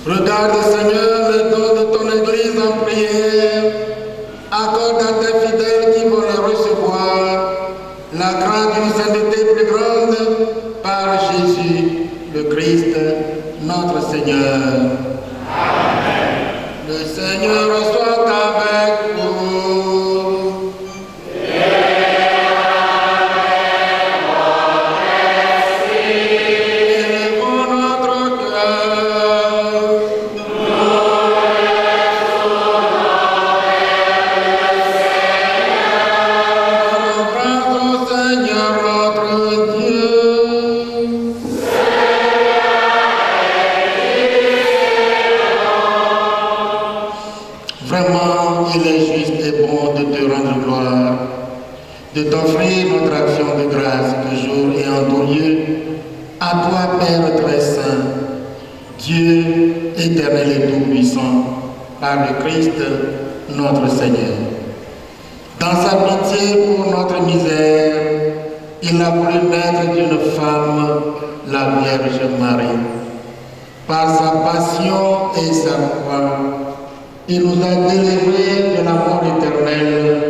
Regarde, Seigneur, le don de ton Église en prière. Accorde à tes fidèles qui vont les recevoir la grâce d'une sainteté plus grande par Jésus, le Christ, notre Seigneur. Amen. Le Seigneur soit avec vous. Et avec votre esprit. Élevons notre cœur. De t'offrir notre action de grâce toujours et en tout lieu, à toi, Père très saint, Dieu éternel et tout-puissant, par le Christ, notre Seigneur. Dans sa pitié pour notre misère, il a voulu naître d'une femme, la Vierge Marie. Par sa passion et sa croix, il nous a délivrés de la mort éternelle.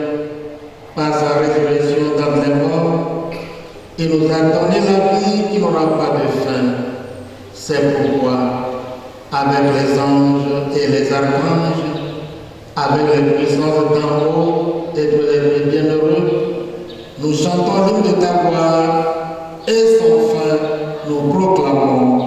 Par sa résurrection dans les morts, il nous a donné la vie qui n'aura pas de fin. C'est pourquoi, avec les anges et les archanges, avec les puissances d'en haut et de les bienheureux, nous chantons l'hymne de ta gloire et sans fin nous proclamons.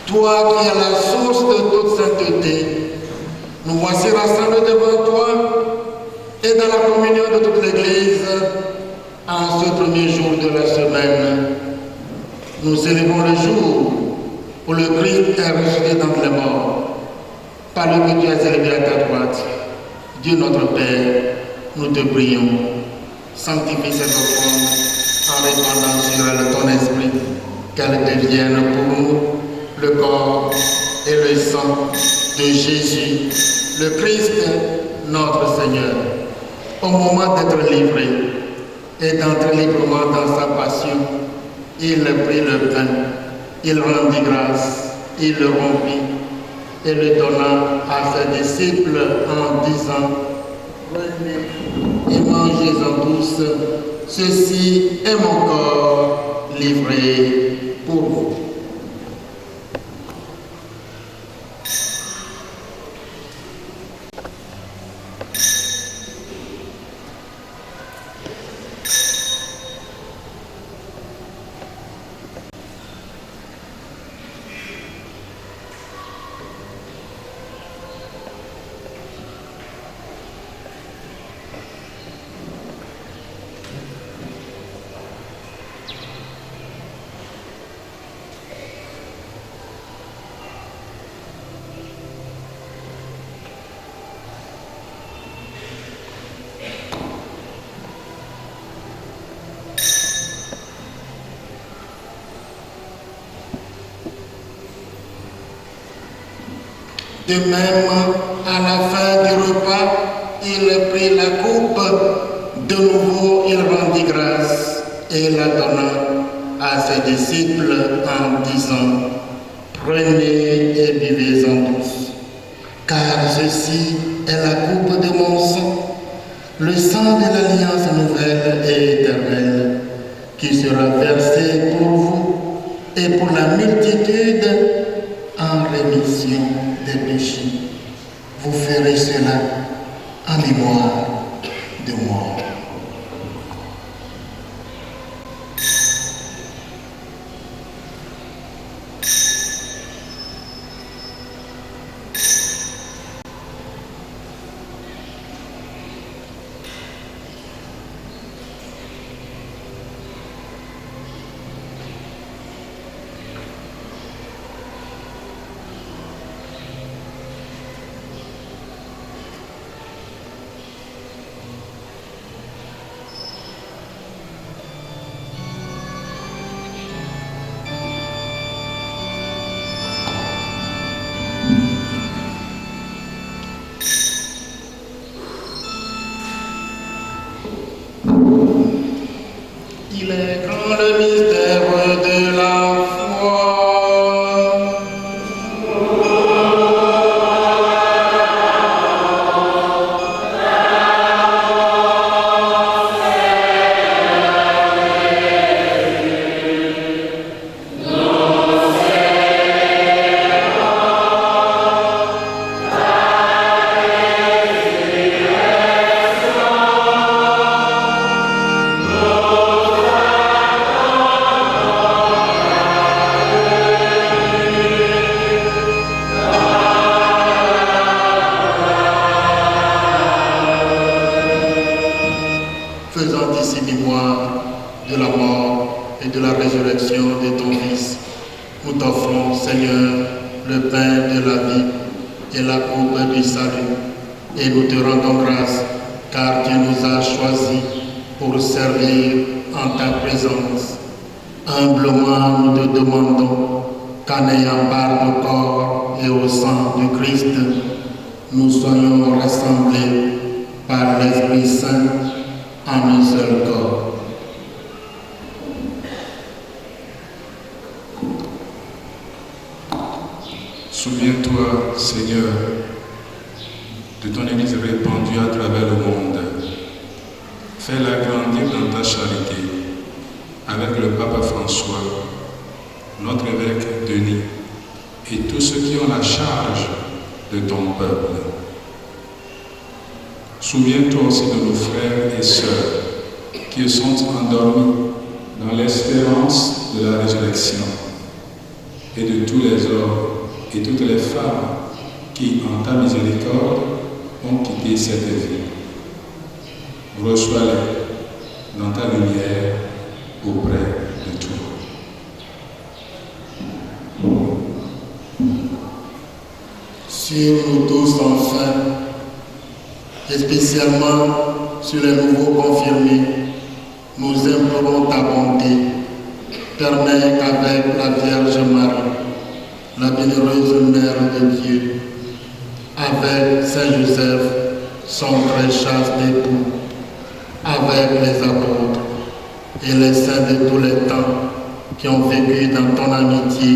Toi qui es la source de toute sainteté, nous voici rassemblés devant toi et dans la communion de toute l'Église en ce premier jour de la semaine. Nous célébrons le jour où le Christ est ressuscité d'entre les morts, par le que tu as élevé à ta droite. Dieu notre Père, nous te prions, sanctifie cette offrande en répandant sur elle ton esprit, qu'elle devienne pour nous le corps et le sang de Jésus, le Christ, notre Seigneur. Au moment d'être livré et d'entrer librement dans sa passion, il prit le pain, il rendit grâce, il le rompit et le donna à ses disciples en disant: prenez et mangez-en tous, ceci est mon corps livré pour vous. De même, à la fin du repas, il prit la coupe. De nouveau, il rendit grâce et la donna à ses disciples en disant: prenez et buvez-en tous, car ceci est la coupe de mon sang, le sang de l'alliance nouvelle et éternelle, qui sera versé pour vous et pour la multitude en rémission des péchés. Vous ferez cela en mémoire de moi. Il est grand le mystère de la foi. Faisant ici mémoire de la mort et de la résurrection de ton Fils, nous t'offrons, Seigneur, le pain de la vie et la coupe du salut, et nous te rendons grâce, car tu nous as choisis pour servir en ta présence. Humblement, nous te demandons qu'en ayant part au corps et au sang du Christ, nous soyons rassemblés par l'Esprit Saint en un seul corps. Souviens-toi, Seigneur, de ton Église répandue à travers le monde. Fais-la grandir dans ta charité, avec le Pape François, notre évêque Denis, et tous ceux qui ont la charge de ton peuple. Souviens-toi aussi de nos frères et sœurs qui sont endormis dans l'espérance de la résurrection, et de tous les hommes et toutes les femmes qui, en ta miséricorde, ont quitté cette vie. Reçois-les dans ta lumière auprès de toi. Sur nous tous enfin, et spécialement sur les nouveaux confirmés, nous implorons ta bonté. Permets qu'avec la Vierge Marie, la bienheureuse Mère de Dieu, avec Saint Joseph, son très chaste époux, avec les apôtres et les saints de tous les temps qui ont vécu dans ton amitié,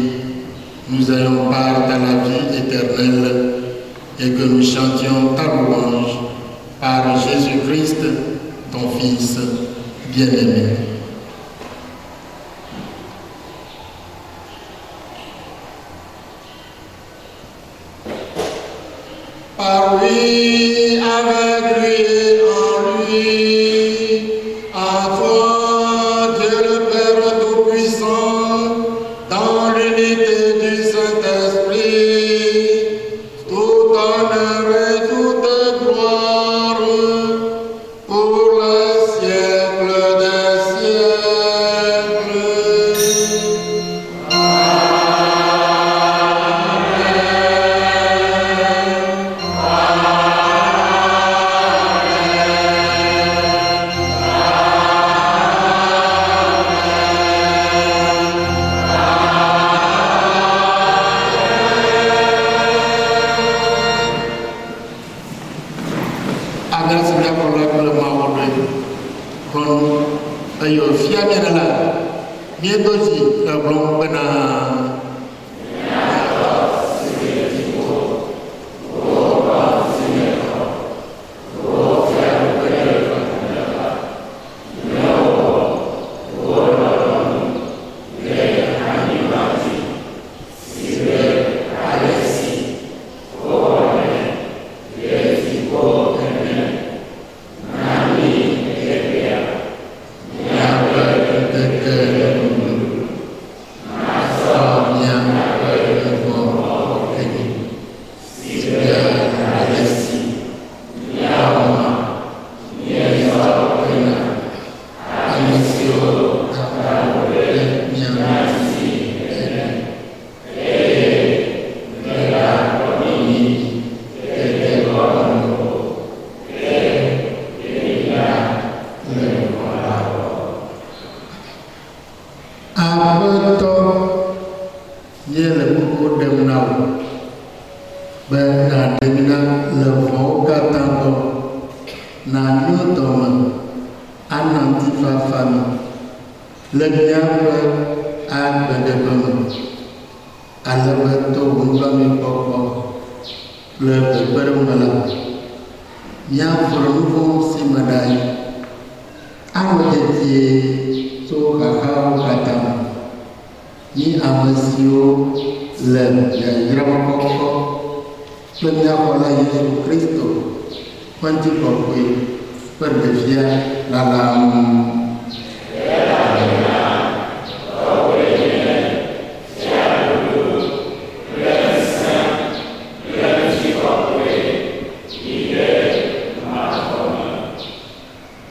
nous ayons part à la vie éternelle et que nous chantions ta louange par Jésus-Christ, ton Fils bien-aimé. Par lui, avec lui et en lui, à toi, Dieu le Père Tout-Puissant, dans l'unité du Saint-Esprit, tout honneur et toute gloire, pour le siècle des siècles. Ayo fiamia la miedoji la blong bena le miaƒe agbe ɖe ƒe me, ale be to ŋugbãmikpɔkpɔ kple kpekpeɖeŋu me la, míafɔ nu vɔ̃ si me ɖe anyi, anɔ dedie tso xaxawo katã me. Mí ame siwo le yayramɔkpɔkpɔ kple míaxɔla Yesu Kristo ƒe ŋutikɔkɔe ƒe ɖevia lalam.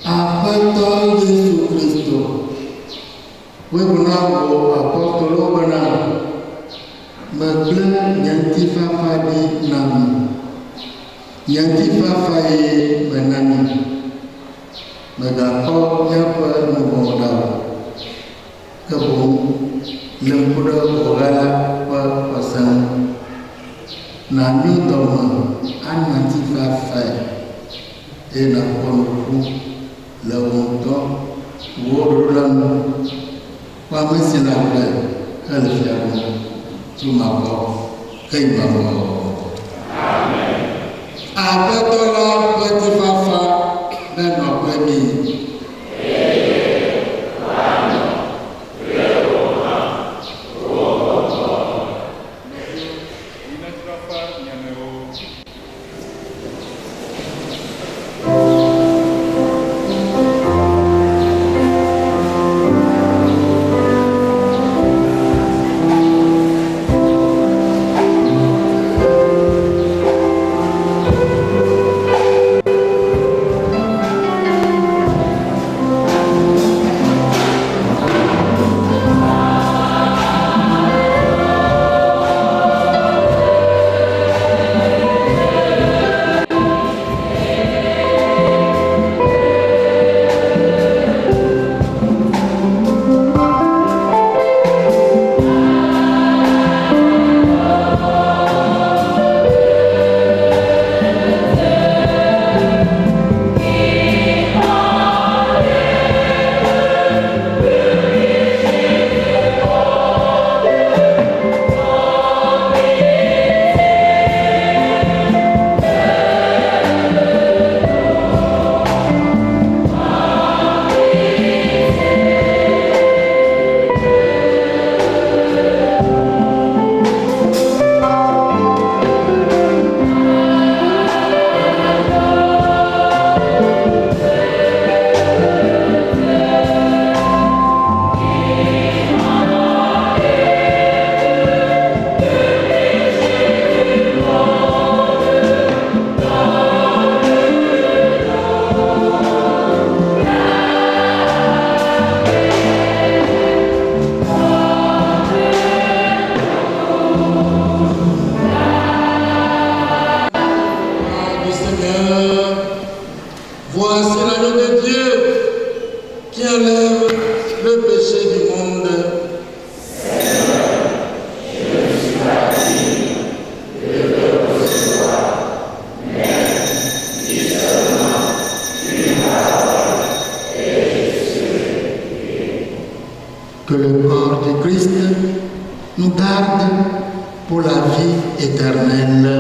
Aƒetɔ Yesu Kristo, wegblɔna wò apɔstolowo bena megblẽ nye ŋutifafa ɖi na mi. Nye ŋutifafa ye mena mi. Megakpɔ míaƒe nu vɔ̃wo ɖa o, ke boŋ le ŋku ɖe wòɣa la ƒe xɔse ŋu. Na mí dɔme anɔ ŋutifafae eye nàkpɔ nuku le wò ŋutɔ wò ɖoɖo ŋu. Kpɔ ame si le agbe hele fia ɖum tso mavɔ heyi mavɔ. Aƒetɔ la ƒe ŋutifafa nenɔ kple mi. Voici l'agneau de Dieu qui enlève le péché du monde. Seigneur, je ne suis pas digne de te recevoir, mais dis seulement une parole et je serai guéri. Que le corps de Christ nous garde pour la vie éternelle.